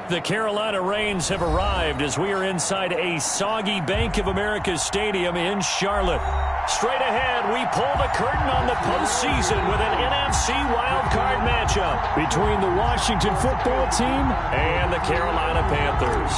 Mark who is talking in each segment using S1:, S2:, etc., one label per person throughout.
S1: The Carolina Rains have arrived as we are inside a soggy Bank of America Stadium in Charlotte. Straight ahead, we pull the curtain on the postseason with an NFC wildcard matchup between the Washington football team and the Carolina Panthers.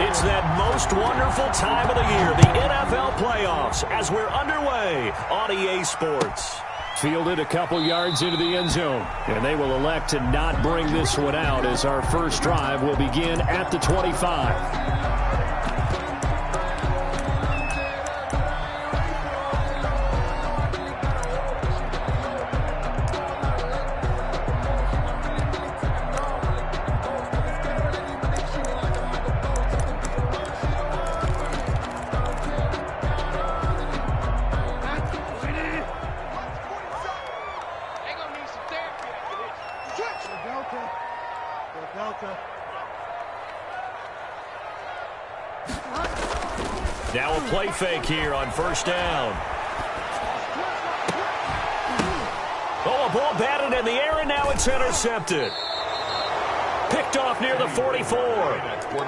S1: It's that most wonderful time of the year, the NFL playoffs, as we're underway on EA Sports. Fielded a couple yards into the end zone, and they will elect to not bring this one out as our first drive will begin at the 25. Now a play fake here on first down. Oh, a ball batted in the air, and now it's intercepted. Picked off near the 44.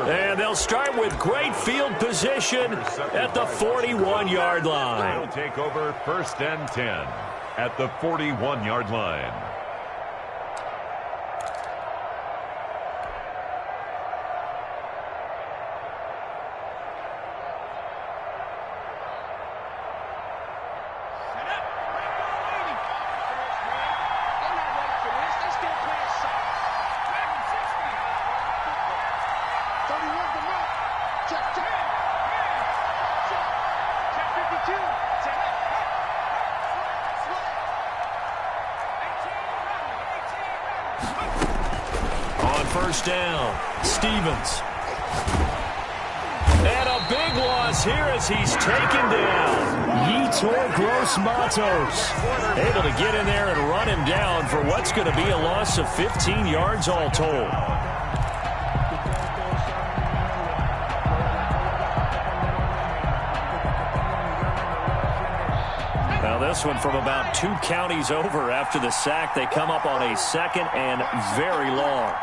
S1: And they'll start with great field position at the 41-yard line.
S2: They'll take over first and 10 at the 41-yard line.
S1: First down, Stevens. And a big loss here as he's taken down. Yetur Gross-Matos able to get in there and run him down for what's going to be a loss of 15 yards all told. Now this one from about 2 counties over after the sack. They come up on a second and very long.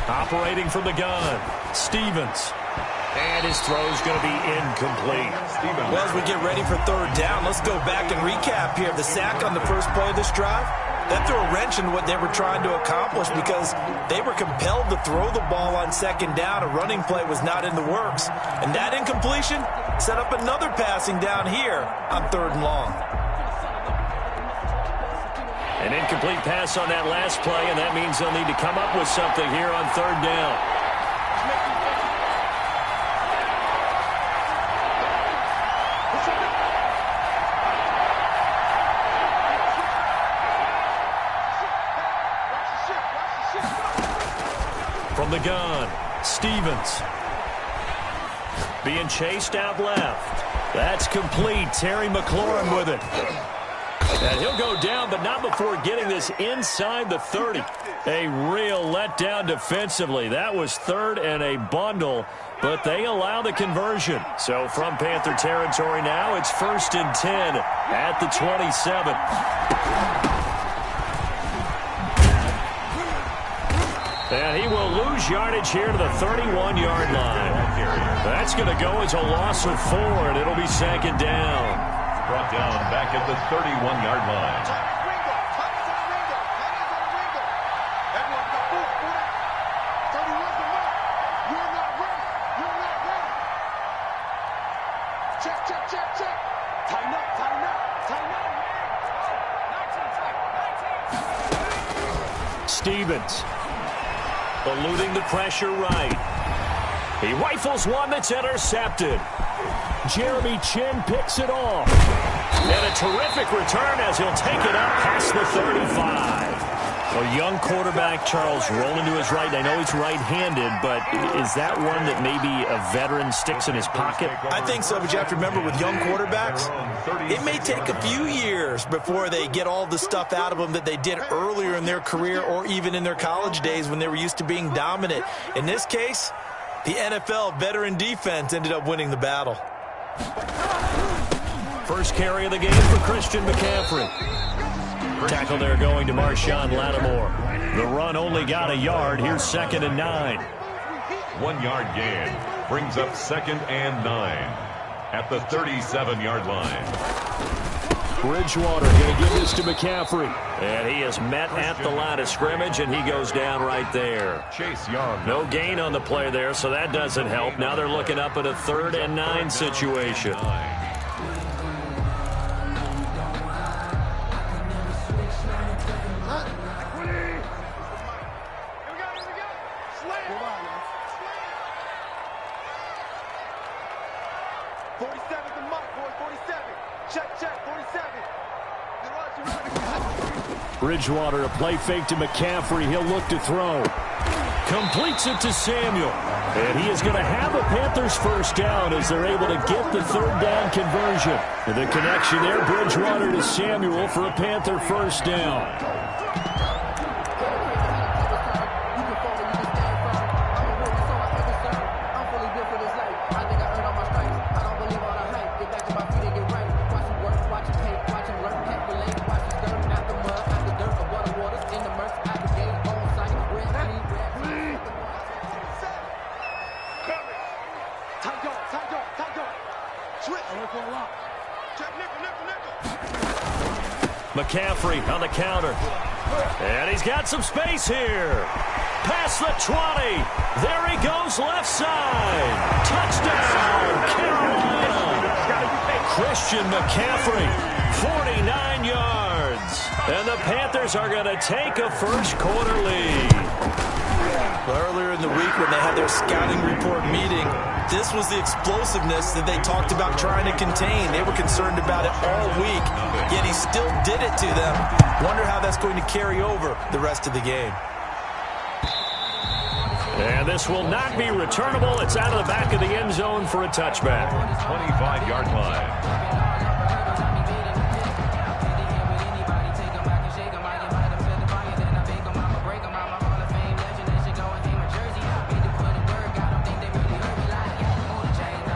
S1: Operating from the gun, Stevens. And his throw's going to be incomplete.
S3: Well, as we get ready for third down, let's go back and recap here. The sack on the first play of this drive, that threw a wrench in what they were trying to accomplish because they were compelled to throw the ball on second down. A running play was not in the works. And that incompletion set up another passing down here on third and long.
S1: An incomplete pass on that last play, and that means they'll need to come up with something here on third down. From the gun, Stevens. Being chased out left. That's complete. Terry McLaurin with it. And he'll go down, but not before getting this inside the 30. A real letdown defensively. That was third and a bundle, but they allow the conversion. So from Panther territory now, it's first and 10 at the 27. And he will lose yardage here to the 31-yard line. That's going to go as a loss of 4, and it'll be second down.
S2: Brought down back at the 31-yard line.
S1: Stevens eluding the pressure right. He rifles one that's intercepted. Jeremy Chin picks it off. And a terrific return as he'll take it up past the 35. A young quarterback, Charles, rolling to his right. I know he's right-handed, but is that one that maybe a veteran sticks in his pocket?
S3: I think so, but you have to remember with young quarterbacks, it may take a few years before they get all the stuff out of them that they did earlier in their career or even in their college days when they were used to being dominant. In this case, the NFL veteran defense ended up winning the battle.
S1: First carry of the game for Christian McCaffrey. Tackle there going to Marshawn Lattimore. The run only got a yard. Here's 2nd and 9.
S2: 1 yard gain brings up 2nd and 9 at the 37-yard line.
S1: Bridgewater going to give this to McCaffrey. And he is met at the line of scrimmage, and he goes down right there.
S2: Chase Young.
S1: No gain on the play there, so that doesn't help. Now they're looking up at a 3rd and 9 situation. Bridgewater, a play fake to McCaffrey. He'll look to throw. Completes it to Samuel. And he is going to have a Panthers first down as they're able to get the 3rd down conversion. And the connection there, Bridgewater to Samuel for a Panther first down. McCaffrey on the counter. And he's got some space here. Past the 20. There he goes left side. Touchdown, Carolina. Christian McCaffrey, 49 yards. And the Panthers are going to take a first quarter lead.
S3: Earlier in the week when they had their scouting report meeting, this was the explosiveness that they talked about trying to contain. They were concerned about it all week, yet he still did it to them. Wonder how that's going to carry over the rest of the game.
S1: And this will not be returnable. It's out of the back of the end zone for a touchback.
S2: 25-yard line.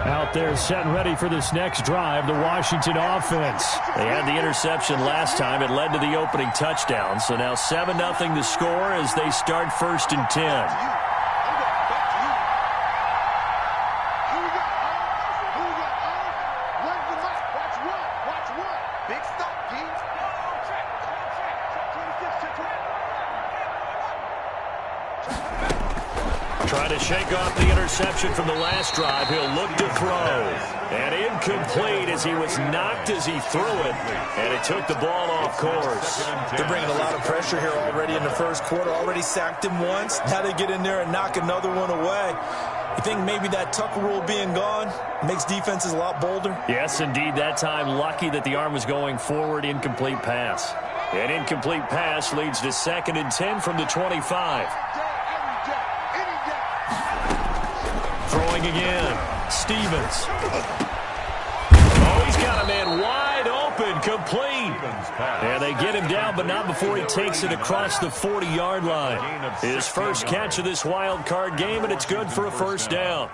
S1: Out there set and ready for this next drive, the Washington offense. They had the interception last time. It led to the opening touchdown. So now 7-0 to score as they start 1st and 10. Trying to shake off the interception from the last drive. He'll look to throw. And incomplete as he was knocked as he threw it. And it took the ball off course.
S3: They're bringing a lot of pressure here already in the first quarter. Already sacked him once. Now they get in there and knock another one away. You think maybe that Tucker rule being gone makes defenses a lot bolder?
S1: Yes, indeed. That time lucky that the arm was going forward. Incomplete pass. An incomplete pass leads to 2nd and 10 from the 25. Throwing again. Stevens. Oh, he's got a man wide open. Complete. And they get him down, but not before he takes it across the 40-yard line. His first catch of this wild card game, and it's good for a first down.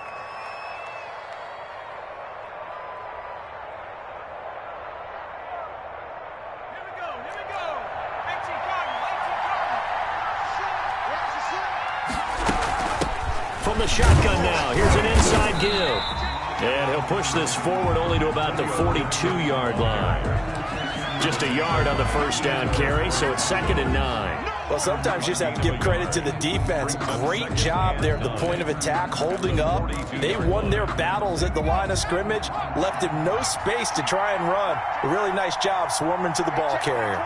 S1: From the shotgun now, here's an inside give. And he'll push this forward only to about the 42-yard line. Just a yard on the first down carry, so it's 2nd and 9.
S3: Well, sometimes you just have to give credit to the defense. Great job there at the point of attack, holding up. They won their battles at the line of scrimmage, left him no space to try and run. A really nice job swarming to the ball carrier.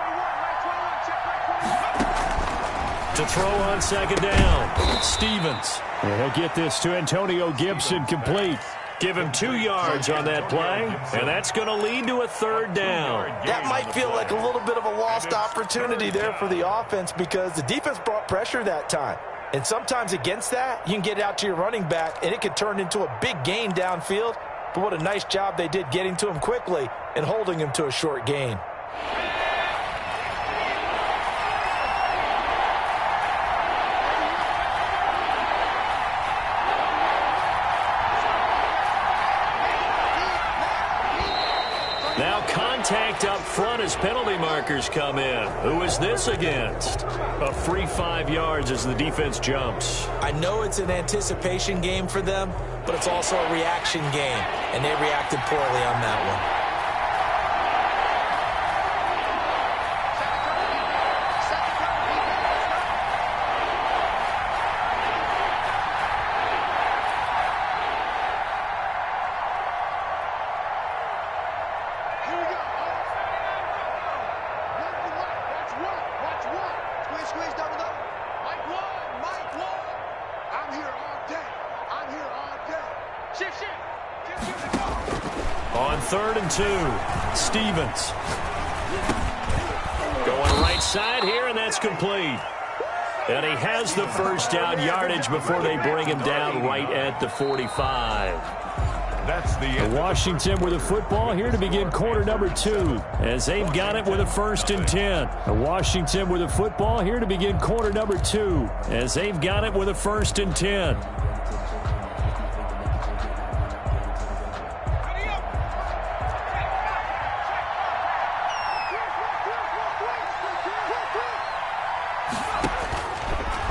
S1: To throw on 2nd down, Stevens. And he'll get this to Antonio Gibson complete. Give him 2 yards on that play, and that's going to lead to a 3rd down.
S3: That might feel like a little bit of a lost opportunity there for the offense because the defense brought pressure that time. And sometimes against that, you can get out to your running back, and it could turn into a big gain downfield. But what a nice job they did getting to him quickly and holding him to a short gain.
S1: Now contact up front as penalty markers come in. Who is this against? A free 5 yards as the defense jumps.
S3: I know it's an anticipation game for them, but it's also a reaction game, and they reacted poorly on that one.
S1: On 3rd and 2, Stevens. Going right side here, and that's complete. And he has the first down yardage before they bring him down right at the 45.
S2: That's the
S1: Washington with the football here to begin quarter number 2, as they've got it with a 1st and 10. Washington with the football here to begin quarter number 2, as they've got it with a 1st and 10.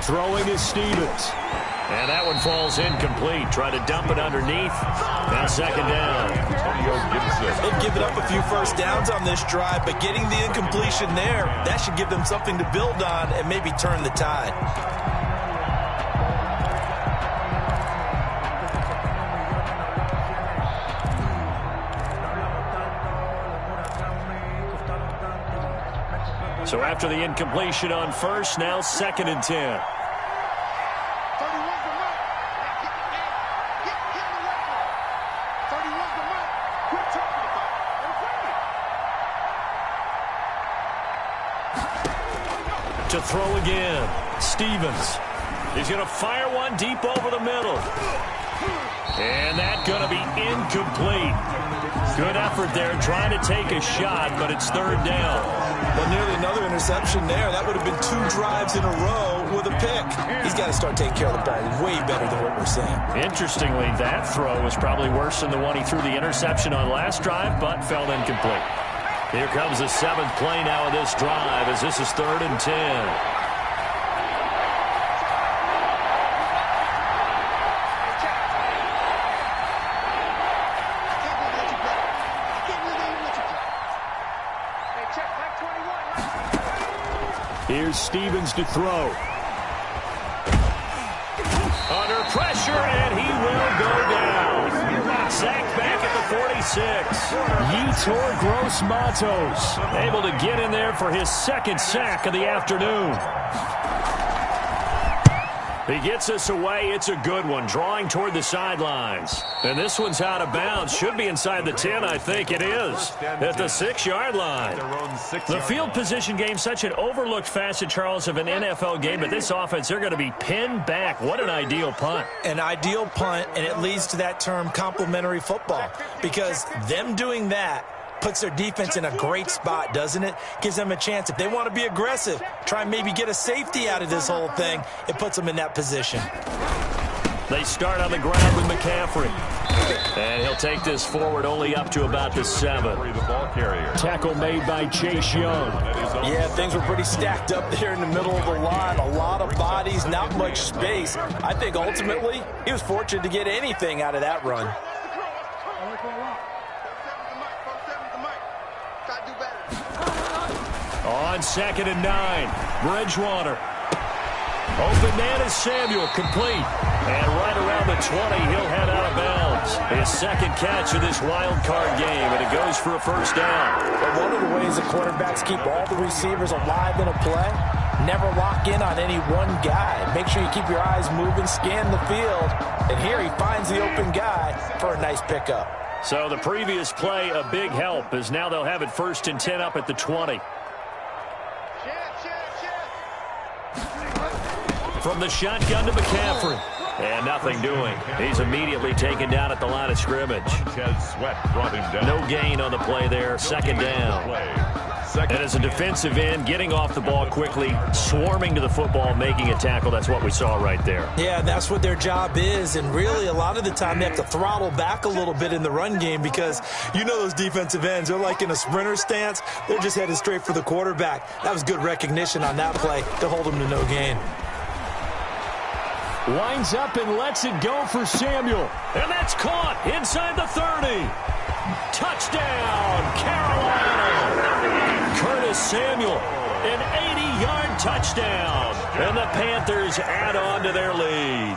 S1: Throwing is Stevens. And that one falls incomplete. Try to dump it underneath. Now 2nd down.
S3: They've given up a few first downs on this drive, but getting the incompletion there, that should give them something to build on and maybe turn the tide.
S1: So after the incompletion on 1st, now 2nd and 10. To throw again, Stevens. He's going to fire one deep over the middle. And that's going to be incomplete. Good effort there trying to take a shot, but it's 3rd down.
S3: Well, nearly another interception there. That would have been 2 drives in a row with a pick. He's got to start taking care of the ball way better than what we're seeing.
S1: Interestingly, that throw was probably worse than the one he threw the interception on last drive, but fell incomplete. Here comes the 7th play now of this drive as this is 3rd and 10. Here's Stevens to throw. Under pressure, and he will go down. Sacked back at the 46. Yetur Gross-Matos able to get in there for his 2nd sack of the afternoon. He gets us away. It's a good one, drawing toward the sidelines. And this one's out of bounds. Should be inside the 10, I think it is, at the 6-yard line. The field position game, such an overlooked facet, Charles, of an NFL game, but this offense, they're going to be pinned back. What an ideal punt.
S3: An ideal punt, and it leads to that term complementary football, because them doing that puts their defense in a great spot, doesn't it? Gives them a chance. If they want to be aggressive, try and maybe get a safety out of this whole thing, it puts them in that position.
S1: They start on the ground with McCaffrey. And he'll take this forward only up to about the 7. Tackle made by Chase Young.
S3: Yeah, things were pretty stacked up there in the middle of the line. A lot of bodies, not much space. I think ultimately he was fortunate to get anything out of that run.
S1: On 2nd and 9, Bridgewater. Open man is Samuel, complete. And right around the 20, he'll head out of bounds. His 2nd catch of this wild card game, and it goes for a 1st down.
S3: But one of the ways the quarterbacks keep all the receivers alive in a play Never lock in on any one guy. Make sure you keep your eyes moving, scan the field. And here he finds the open guy for a nice pickup.
S1: So the previous play, a big help, as now they'll have it 1st and 10 up at the 20. From the shotgun to McCaffrey. And nothing doing. He's immediately taken down at the line of scrimmage. No gain on the play there. 2nd down. And as a defensive end, getting off the ball quickly, swarming to the football, making a tackle, that's what we saw right there.
S3: Yeah, that's what their job is. And really, a lot of the time, they have to throttle back a little bit in the run game because you know those defensive ends, they're like in a sprinter stance. They're just headed straight for the quarterback. That was good recognition on that play to hold them to no gain.
S1: Winds up and lets it go for Samuel. And that's caught inside the 30. Touchdown, Carolina. Curtis Samuel, an 80-yard touchdown. And the Panthers add on to their lead.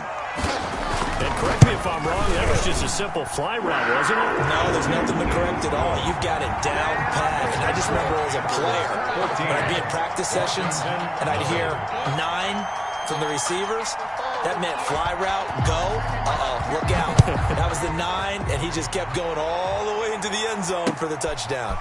S1: And correct me if I'm wrong, that was just a simple fly route, wasn't it?
S3: No, there's nothing to correct at all. You've got it down pat. And I just remember as a player, when I'd be in practice sessions, and I'd hear 9 from the receivers. That meant fly route, go, look out. That was the 9, and he just kept going all the way into the end zone for the touchdown.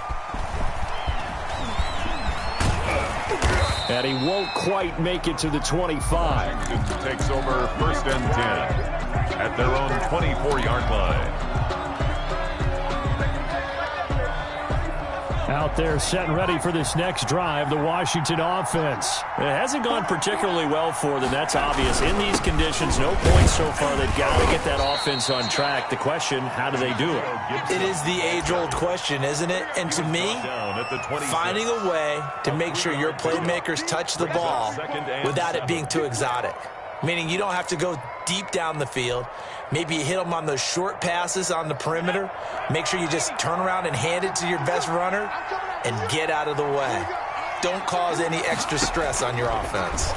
S1: And he won't quite make it to the 25.
S2: Takes over 1st and 10 at their own 24-yard line.
S1: Out there set and ready for this next drive, the Washington offense. It hasn't gone particularly well for them, that's obvious. In these conditions, no points so far. They've got to get that offense on track. The question, how do they do it?
S3: It is the age-old question, isn't it? And to me, finding a way to make sure your playmakers touch the ball without it being too exotic. Meaning you don't have to go deep down the field. Maybe you hit them on those short passes on the perimeter. Make sure you just turn around and hand it to your best runner and get out of the way. Don't cause any extra stress on your offense.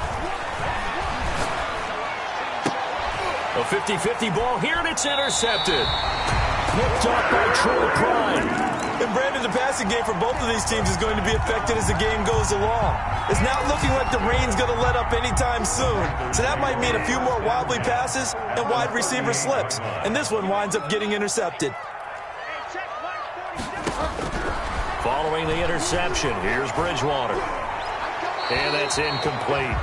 S1: A 50-50 ball here, and it's intercepted. Picked up by Troy Pride.
S3: And Brandon, the passing game for both of these teams is going to be affected as the game goes along. It's not looking like the rain's going to let up anytime soon. So that might mean a few more wobbly passes and wide receiver slips. And this one winds up getting intercepted.
S1: Following the interception, here's Bridgewater. And that's incomplete.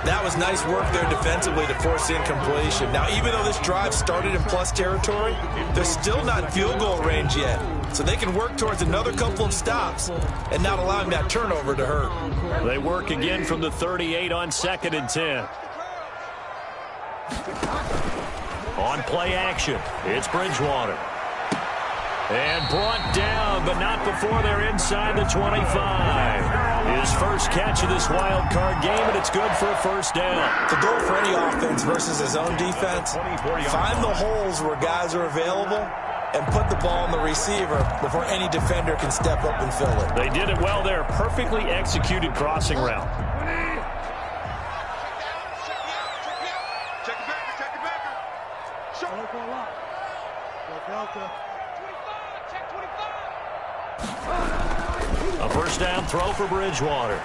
S3: That was nice work there defensively to force the incompletion. Now, even though this drive started in plus territory, they're still not in field goal range yet. So they can work towards another couple of stops and not allowing that turnover to hurt.
S1: They work again from the 38 on 2nd and 10. On play action, it's Bridgewater. And brought down, but not before they're inside the 25. His first catch of this wild card game, and it's good for a 1st down.
S3: The goal for any offense versus his own defense, find the holes where guys are available and put the ball on the receiver before any defender can step up and fill it.
S1: They did it well there. Perfectly executed crossing route. A 1st down throw for Bridgewater.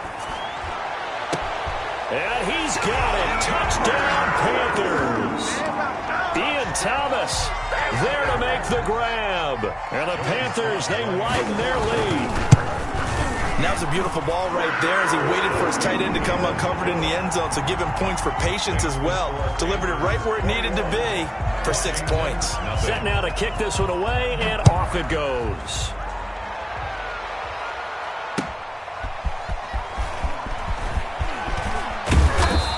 S1: And he's got it. Touchdown, Panthers. Ian Thomas there to make the grab. And the Panthers, they widen their lead.
S3: And that was a beautiful ball right there as he waited for his tight end to come uncovered in the end zone. So give him points for patience as well. Delivered it right where it needed to be for 6 points.
S1: Set now to kick this one away, and off it goes.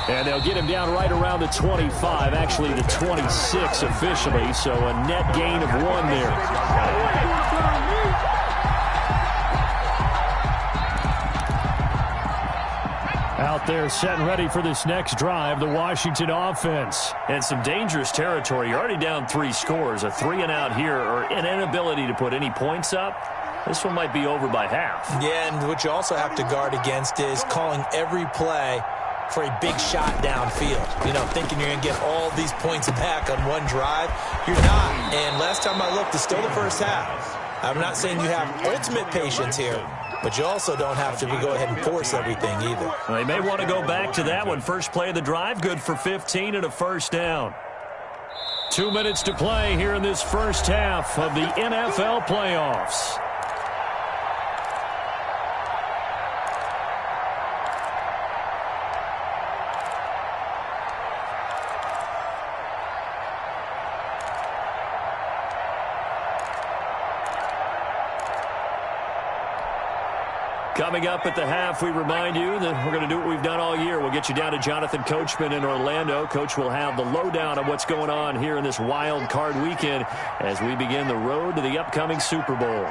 S1: And they'll get him down right around the 25, actually the 26 officially, so a net gain of 1 there. Out there set and ready for this next drive, the Washington offense. And some dangerous territory. You're already down 3 scores, a 3-and-out here, or an inability to put any points up. This one might be over by half.
S3: Yeah, and what you also have to guard against is calling every play for a big shot downfield. You know, thinking you're going to get all these points back on one drive. You're not. And last time I looked, it's still the first half. I'm not saying you have ultimate patience here, but you also don't have to go ahead and force everything either.
S1: They may want to go back to that one. First play of the drive, good for 15 and a first down. 2 minutes to play here in this first half of the NFL playoffs. Coming up at the half, we remind you that we're going to do what we've done all year. We'll get you down to Jonathan Coachman in Orlando. Coach will have the lowdown on what's going on here in this wild card weekend as we begin the road to the upcoming Super Bowl.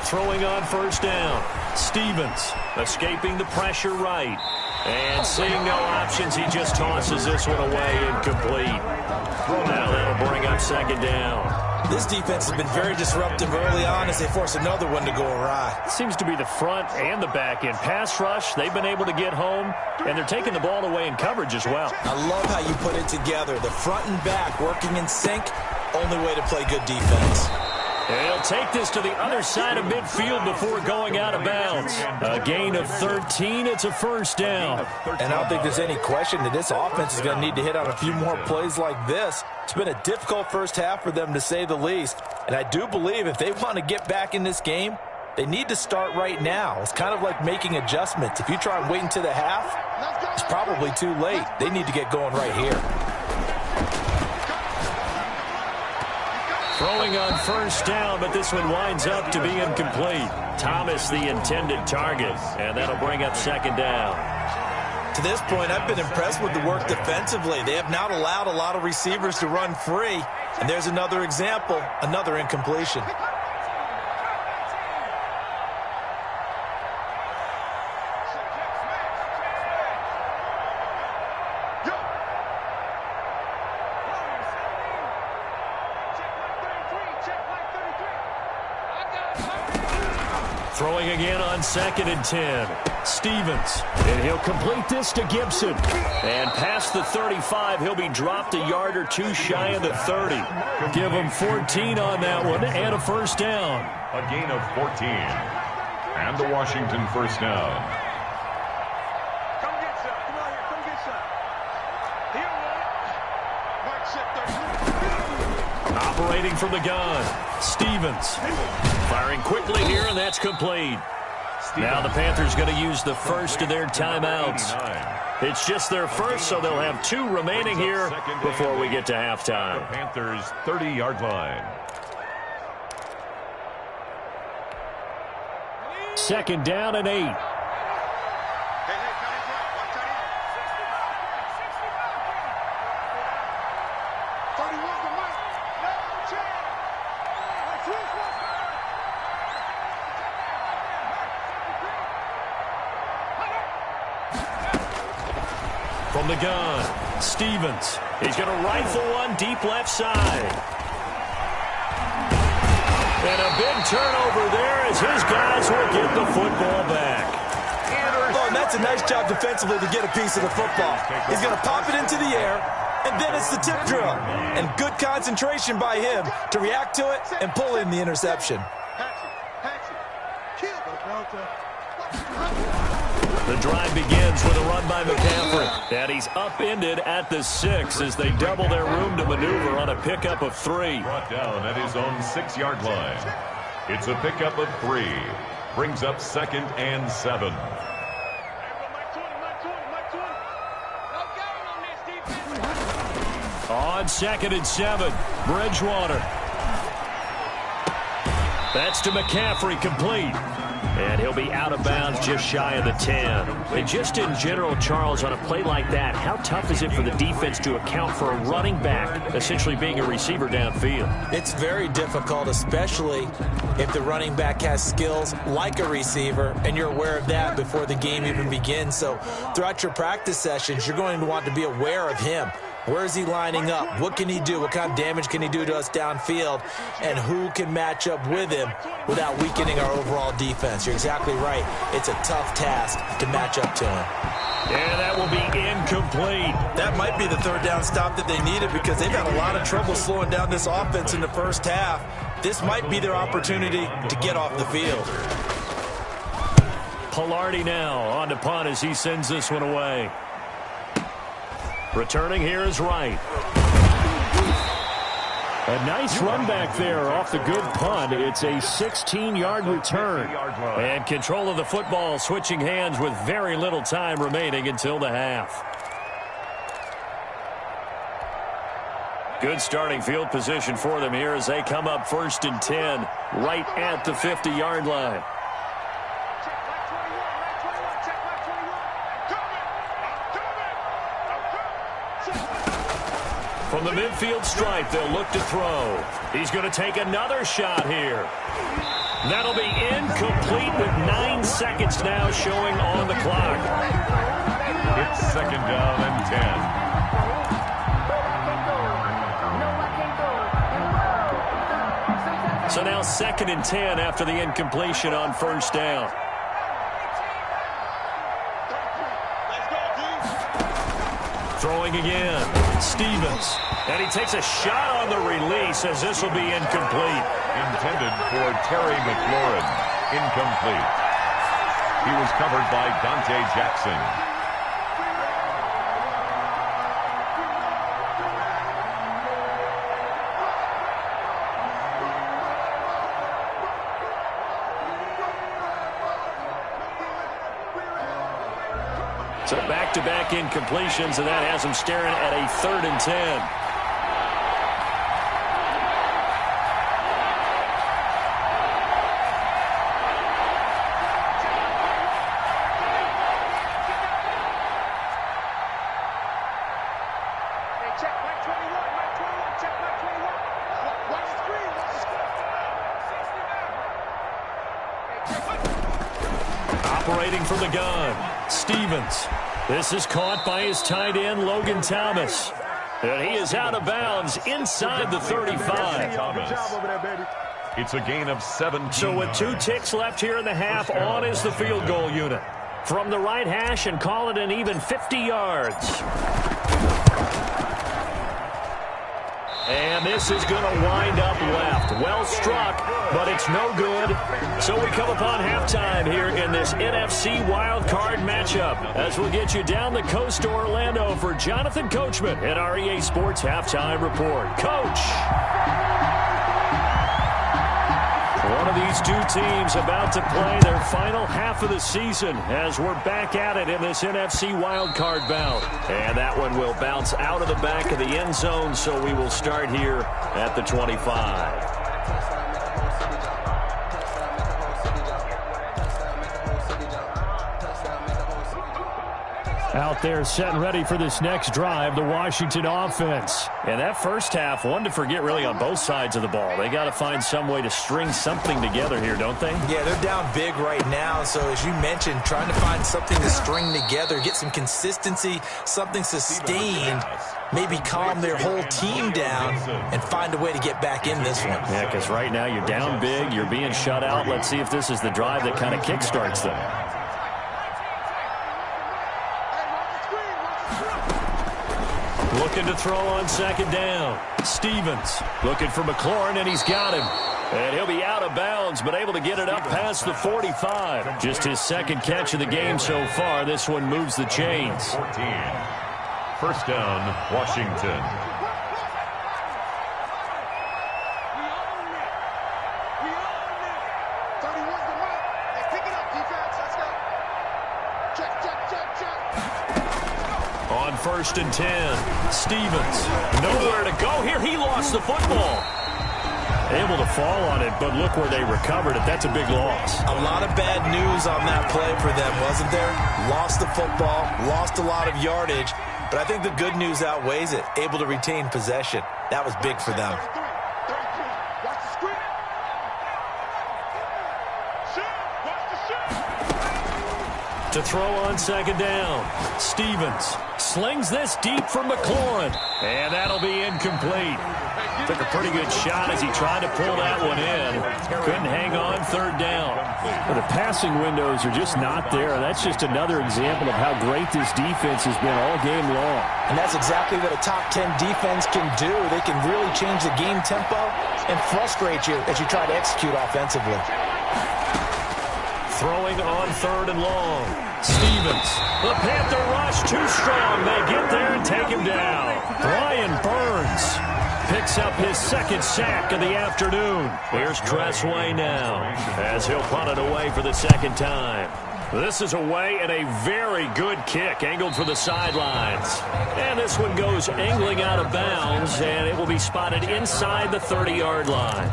S1: Throwing on first down. Stevens escaping the pressure right. And seeing no options, he just tosses this one away, incomplete. Now that'll bring up second down.
S3: This defense has been very disruptive early on as they force another one to go awry.
S1: Seems to be the front and the back end. Pass rush, they've been able to get home, and they're taking the ball away in coverage as well.
S3: I love how you put it together. The front and back working in sync, only way to play good defense.
S1: He'll take this to the other side of midfield before going out of bounds. A gain of 13. It's a first down.
S3: And I don't think there's any question that this offense is going to need to hit on a few more plays like this. It's been a difficult first half for them, to say the least. And I do believe if they want to get back in this game, they need to start right now. It's kind of like making adjustments. If you try and wait until the half, it's probably too late. They need to get going right here.
S1: Throwing on first down, but this one winds up to be incomplete. Thomas, the intended target, and that'll bring up second down.
S3: To this point, I've been impressed with the work defensively. They have not allowed a lot of receivers to run free. And there's another example, another incompletion.
S1: Throwing again on second and 10. Stevens, and he'll complete this to Gibson. And past the 35, he'll be dropped a yard or two shy of the 30. Give him 14 on that one and a first down.
S2: A gain of 14. And the Washington first down.
S4: Come get some. Come on here. Come get some. He'll run it.
S1: Operating from the gun. Stevens firing quickly here, and that's complete. Now the Panthers going to use the first of their timeouts. It's just their first, so they'll have two remaining here before we get to halftime.
S2: The Panthers' 30-yard line.
S1: Second down and 8. From the gun, Stevens. He's going to rifle one deep left side. And a big turnover there as his guys will get the football back.
S3: Oh, and that's a nice job defensively to get a piece of the football. He's going to pop it into the air, and then it's the tip drill. And good concentration by him to react to it and pull in the interception.
S1: The drive begins with a run by McCaffrey. And he's upended at the 6 as they double their room to maneuver on a pickup of 3.
S2: Brought down at his own 6-yard line. It's a pickup of 3. Brings up second and 7.
S1: On second and 7, Bridgewater. That's to McCaffrey, complete. And he'll be out of bounds just shy of the 10. And just in general, Charles, on a play like that, how tough is it for the defense to account for a running back essentially being a receiver downfield?
S3: It's very difficult, especially if the running back has skills like a receiver, and you're aware of that before the game even begins. So throughout your practice sessions, you're going to want to be aware of him. Where is he lining up? What can he do? What kind of damage can he do to us downfield? And who can match up with him without weakening our overall defense? you're exactly right. It's a tough task to match up to him.
S1: And that will be incomplete.
S3: That might be the third down stop that they needed because they've had a lot of trouble slowing down this offense in the first half. This might be their opportunity to get off the field.
S1: Pilardi now on to punt as he sends this one away. Returning here is Wright. A nice run back there off the good punt. It's a 16-yard return. And control of the football switching hands with very little time remaining until the half. Good starting field position for them here as they come up 1st and 10 right at the 50-yard line. From the midfield stripe, they'll look to throw. He's going to take another shot here. That'll be incomplete with 9 seconds now showing on the clock.
S2: It's 2nd down and 10.
S1: So now 2nd and 10 after the incompletion on 1st down. Throwing again, Stevens. And he takes a shot on the release as this will be incomplete.
S2: Intended for Terry McLaurin. Incomplete. He was covered by Dante Jackson.
S1: So back-to-back incompletions, and that has him staring at a 3rd and 10. Operating from the gun, Stevens. This is caught by his tight end, Logan Thomas. And he is out of bounds inside the 35.
S2: It's a gain of 17.
S1: So with 2 ticks left here in the half, on is the field goal unit. From the right hash and call it an even 50 yards. And this is going to wind up left. Well struck, but it's no good. So we come upon halftime here in this NFC wildcard matchup as we'll get you down the coast to Orlando for Jonathan Coachman at our EA Sports Halftime Report. Coach! One of these 2 teams about to play their final half of the season as we're back at it in this NFC wildcard bout. And that one will bounce out of the back of the end zone, so we will start here at the 25. Out there set and ready for this next drive, the Washington offense. And that first half, one to forget really on both sides of the ball. They got to find some way to string something together here, don't they?
S3: Yeah, they're down big right now. So as you mentioned, trying to find something to string together, get some consistency, something sustained, maybe calm their whole team down and find a way to get back in this one.
S1: Yeah, because right now you're down big, you're being shut out. Let's see if this is the drive that kind of kickstarts them. Looking to throw on 2nd down. Stevens looking for McLaurin, and he's got him. And he'll be out of bounds, but able to get it up past the 45. Just his 2nd catch of the game so far. This one moves the chains.
S2: 14. 1st down, Washington.
S1: On 1st and 10, Stevens, nowhere to go here. He lost the football. Able to fall on it, but look where they recovered it. That's a big loss.
S3: A lot of bad news on that play for them, wasn't there? Lost the football, lost a lot of yardage, but I think the good news outweighs it. Able to retain possession. That was big for them.
S1: To throw on second down, Stevens slings this deep for McLaurin, and that'll be incomplete. Took a pretty good shot as he tried to pull that one in. Couldn't hang on third down.
S5: Well, the passing windows are just not there. That's just another example of how great this defense has been all game long.
S3: And that's exactly what a top 10 defense can do. They can really change the game tempo and frustrate you as you try to execute offensively.
S1: Throwing on third and long. Stevens. The Panther rush too strong. They get there and take him down. Brian Burns picks up his second sack of the afternoon. Here's Tressway now as he'll punt it away for the second time. This is away and a very good kick angled for the sidelines. And this one goes angling out of bounds, and it will be spotted inside the 30-yard line.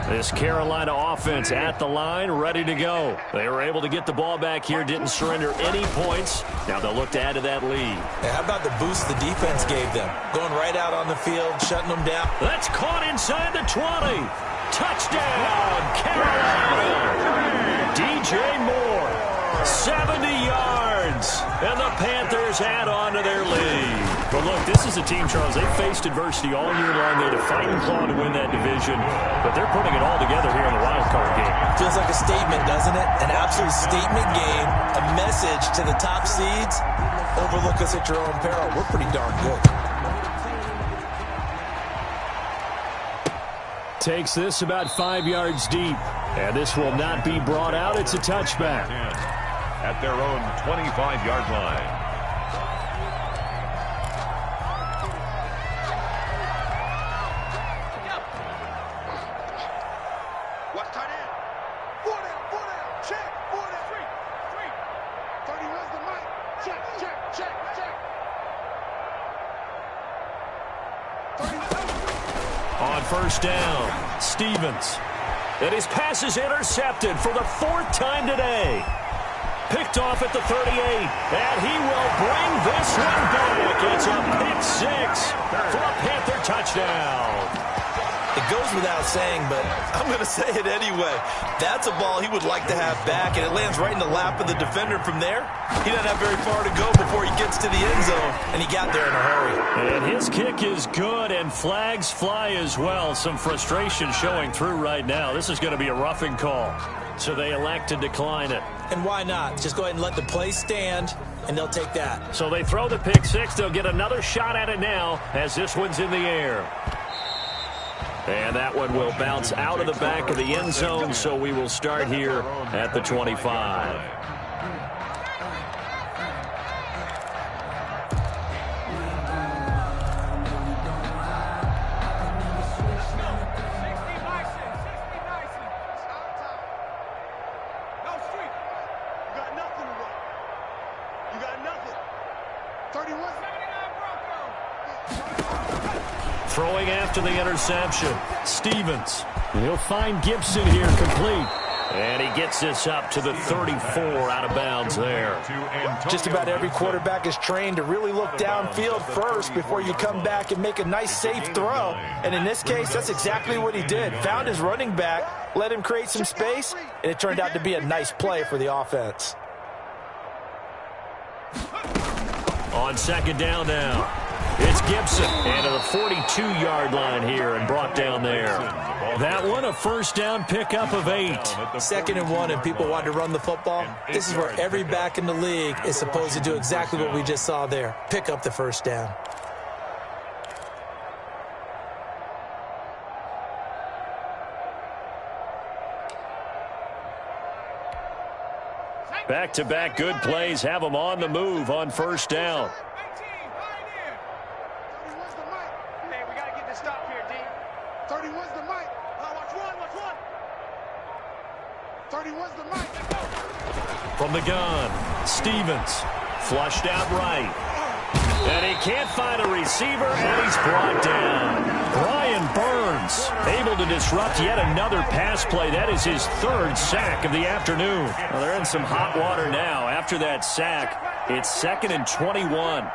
S1: This Carolina offense at the line, ready to go. They were able to get the ball back here, didn't surrender any points. Now they'll look to add to that lead.
S3: Yeah, how about the boost the defense gave them? Going right out on the field, shutting them down.
S1: That's caught inside the 20. Touchdown, Carolina. DJ Moore, 70 yards. And the Panthers add on to their lead. But look, this is a team, Charles, they faced adversity all year long. They had to fight and claw to win that division, but they're putting it all together here in the wild card game.
S3: Feels like a statement, doesn't it? An absolute statement game, a message to the top seeds. Overlook us at your own peril. We're pretty darn good.
S5: Takes this about 5 yards deep, and this will not be brought out. It's a touchback.
S2: At their own 25-yard line.
S1: On first down, Stevens. And his pass is intercepted for the fourth time today. Picked off at the 38, and he will bring this one back. It's a pick six for a Panther touchdown.
S3: It goes without saying, but I'm going to say it anyway. That's a ball he would like to have back, and it lands right in the lap of the defender from there. He doesn't have very far to go before he gets to the end zone, and he got there in a hurry.
S1: And his kick is good, and flags fly as well. Some frustration showing through right now. This is going to be a roughing call, so they elect to decline it.
S3: And why not? Just go ahead and let the play stand, and they'll take that.
S1: So they throw the pick six. They'll get another shot at it now as this one's in the air. And that one will bounce out of the back of the end zone, so we will start here at the 25. Throwing after the interception, Stevens.
S5: And he'll find Gibson here complete.
S1: And he gets this up to the 34 out of bounds there.
S3: Just about every quarterback is trained to really look downfield first before you come back and make a nice, safe throw. And in this case, that's exactly what he did. Found his running back, let him create some space, and it turned out to be a nice play for the offense.
S1: On second down now. It's Gibson, and to the 42-yard line here and brought down there. That one, a first down pickup of 8.
S3: 2nd and 1, and people want to run the football. This is where every back in the league is supposed to do exactly what we just saw there. Pick up the first down.
S1: Back-to-back good plays have them on the move on first down. From the gun, Stevens flushed out right. And he can't find a receiver, and he's brought down. Brian Burns able to disrupt yet another pass play. That is his 3rd sack of the afternoon. Well, they're in some hot water now after that sack. It's 2nd and 21.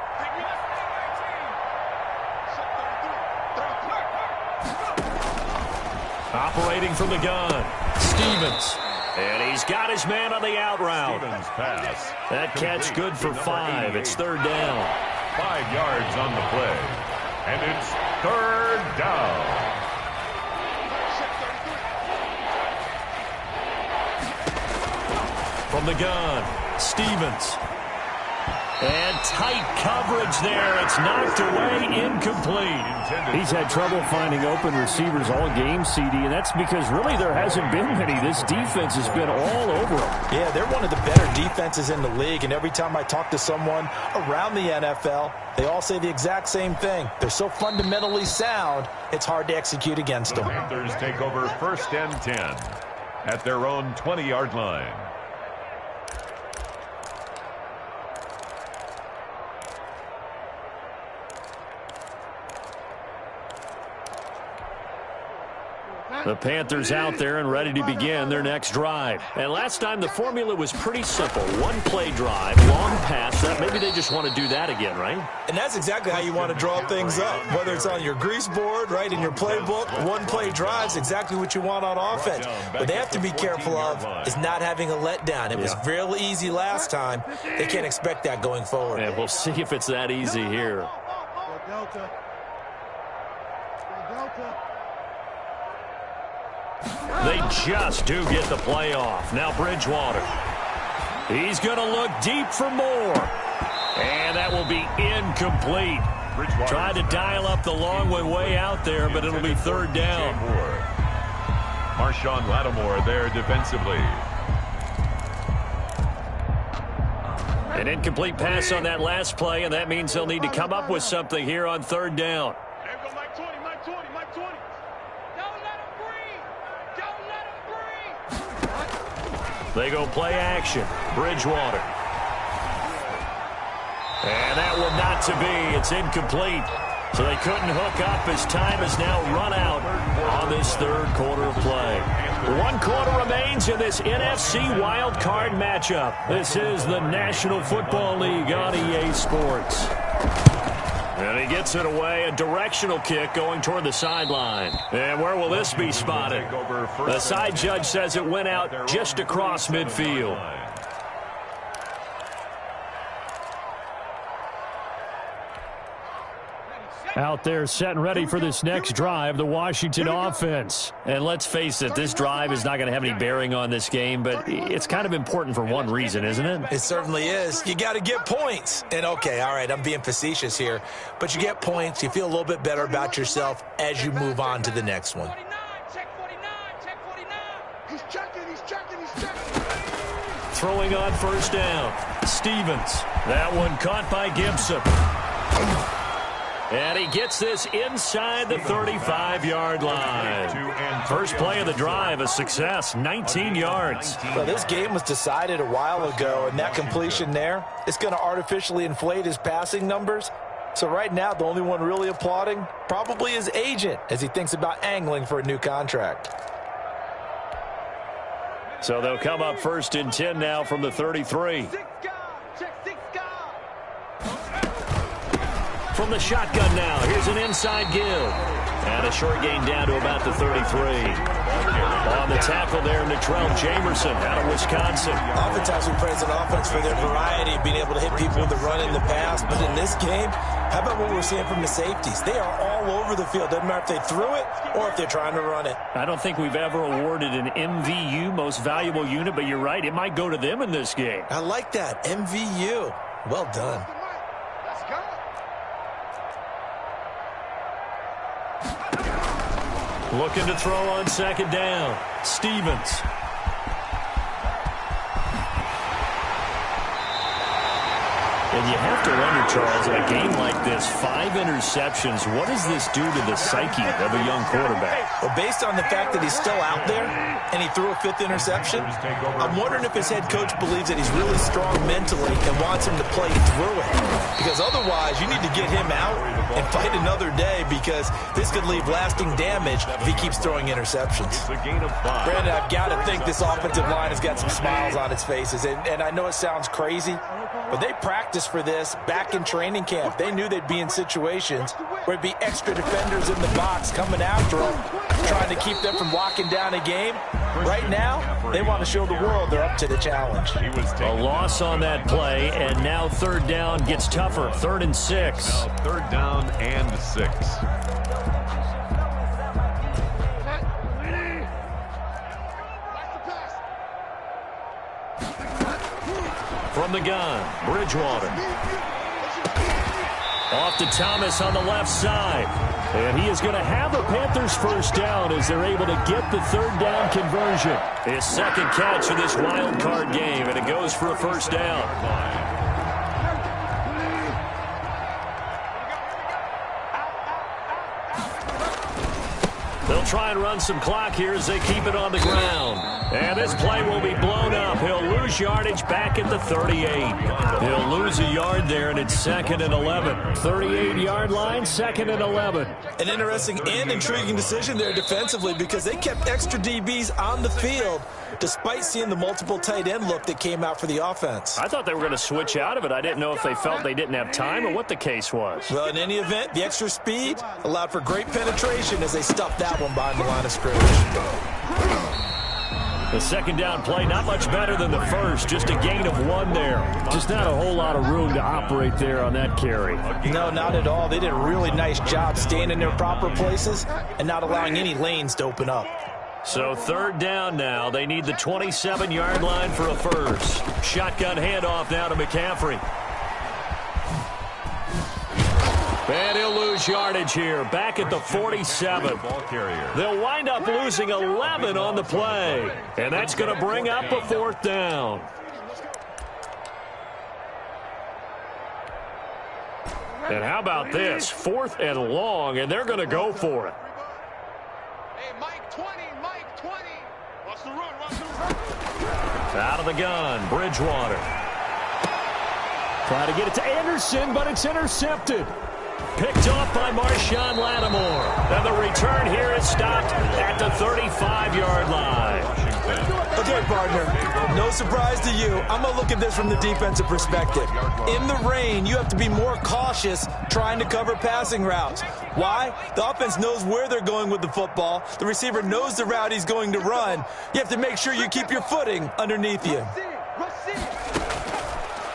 S1: Operating from the gun, Stevens. And he's got his man on the out route.
S2: Stevens pass.
S1: That catch good for 5. It's 3rd down.
S2: 5 yards on the play. And it's 3rd down.
S1: From the gun, Stevens. And tight coverage there. It's knocked away, incomplete.
S5: He's had trouble finding open receivers all game, CD, and that's because really there hasn't been many. This defense has been all over them.
S3: Yeah, they're one of the better defenses in the league, and every time I talk to someone around the NFL, they all say the exact same thing. They're so fundamentally sound, it's hard to execute against them.
S2: The Panthers take over 1st and 10 at their own 20-yard line.
S1: The Panthers out there and ready to begin their next drive. And last time the formula was pretty simple. 1-play drive, long pass. Maybe they just want to do that again, right?
S3: And that's exactly how you want to draw things up. Whether it's on your grease board, right, in your playbook, 1-play drive is exactly what you want on offense. What they have to be careful of is not having a letdown. It was real easy last time. They can't expect that going forward.
S1: And we'll see if it's that easy here. They just do get the play off. Now Bridgewater. He's going to look deep for more. And that will be incomplete. Tried to dial up the long one way out there, but it'll be 3rd down.
S2: Marshawn Lattimore there defensively.
S1: An incomplete pass on that last play, and that means they'll need to come up with something here on 3rd down. They go play action. Bridgewater. And that one not to be. It's incomplete. So they couldn't hook up as time has now run out on this 3rd quarter of play. 1 quarter remains in this NFC Wild Card matchup. This is the National Football League on EA Sports. And he gets it away, a directional kick going toward the sideline. And where will this be spotted? The side judge says it went out just across midfield.
S5: Out there set and ready for this next drive, the Washington offense.
S1: And let's face it, this drive is not going to have any bearing on this game, but it's kind of important for one reason, isn't it?
S3: It certainly is. You got to get points. And okay, all right, I'm being facetious here, but you get points, you feel a little bit better about yourself as you move on to the next one.
S4: He's checking.
S1: Throwing on 1st down, Stevens. That one caught by Gibson. And he gets this inside the 35-yard line. First play of the drive, a success, 19 yards.
S3: Well, this game was decided a while ago, and that completion there, it's going to artificially inflate his passing numbers. So right now, the only one really applauding probably his agent as he thinks about angling for a new contract.
S1: So they'll come up 1st and 10 now from the 33. From the shotgun now, here's an inside give. And a short gain down to about the 33. On the tackle there, Natrell Jamerson out of Wisconsin.
S3: Oftentimes we praise an offense for their variety, being able to hit people with the run in the pass. But in this game, how about what we're seeing from the safeties? They are all over the field. Doesn't matter if they threw it or if they're trying to run it.
S1: I don't think we've ever awarded an MVU, most valuable unit, but you're right, it might go to them in this game.
S3: I like that, MVU. Well done.
S1: Looking to throw on 2nd down. Stevens. And you have to wonder, Charles, in a game like this, 5 interceptions, what does this do to the psyche of a young quarterback?
S3: Well, based on the fact that he's still out there and he threw a 5th interception, I'm wondering if his head coach believes that he's really strong mentally and wants him to play through it. Because otherwise, you need to get him out and fight another day, because this could leave lasting damage if he keeps throwing interceptions. Brandon, I've got to think this offensive line has got some smiles on its faces. And I know it sounds crazy, But they practiced for this back in training camp. They knew they'd be in situations where it'd be extra defenders in the box coming after them, trying to keep them from locking down a game. Right now, they want to show the world they're up to the challenge.
S1: A loss on that play, and now third down gets tougher. 3rd and 6.
S2: Now third down and 6.
S1: From the gun, Bridgewater. Off to Thomas on the left side. And he is going to have the Panthers first down as they're able to get the third down conversion. His second catch of this wild card game, and it goes for a first down. They'll try and run some clock here as they keep it on the ground. And this play will be blown up. He'll lose yardage back at the 38. He'll lose a yard there, and it's 2nd and 11. 38-yard line, 2nd and 11.
S3: An interesting and intriguing decision there defensively because they kept extra DBs on the field despite seeing the multiple tight end look that came out for the offense.
S1: I thought they were going to switch out of it. I didn't know if they felt they didn't have time or what the case was.
S3: Well, in any event, the extra speed allowed for great penetration as they stuffed that one behind the line of scrimmage.
S1: The second down play, not much better than the first. Just a gain of 1 there. Just not a whole lot of room to operate there on that carry.
S3: No, not at all. They did a really nice job staying in their proper places and not allowing any lanes to open up.
S1: So third down now. They need the 27-yard line for a first. Shotgun handoff now to McCaffrey. And he'll lose yardage here, back at the 47. They'll wind up losing 11 on the play. And that's going to bring up a 4th down. And how about this? 4th and long, and they're going to go for it.
S4: Hey, Mike 20, Mike 20. Watch the run, watch the run.
S1: Out of the gun, Bridgewater.
S5: Try to get it to Anderson, but it's intercepted.
S1: Picked off by Marshawn Lattimore. And the return here is stopped at the 35-yard line.
S3: Okay, partner, no surprise to you. I'm going to look at this from the defensive perspective. In the rain, you have to be more cautious trying to cover passing routes. Why? The offense knows where they're going with the football. The receiver knows the route he's going to run. You have to make sure you keep your footing underneath you.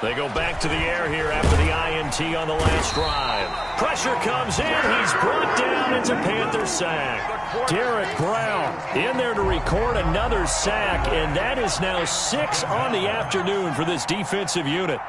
S1: They go back to the air here after the INT on the last drive. Pressure comes in. He's brought down. It's a Panther sack. Derek Brown in there to record another sack, and that is now 6 on the afternoon for this defensive unit.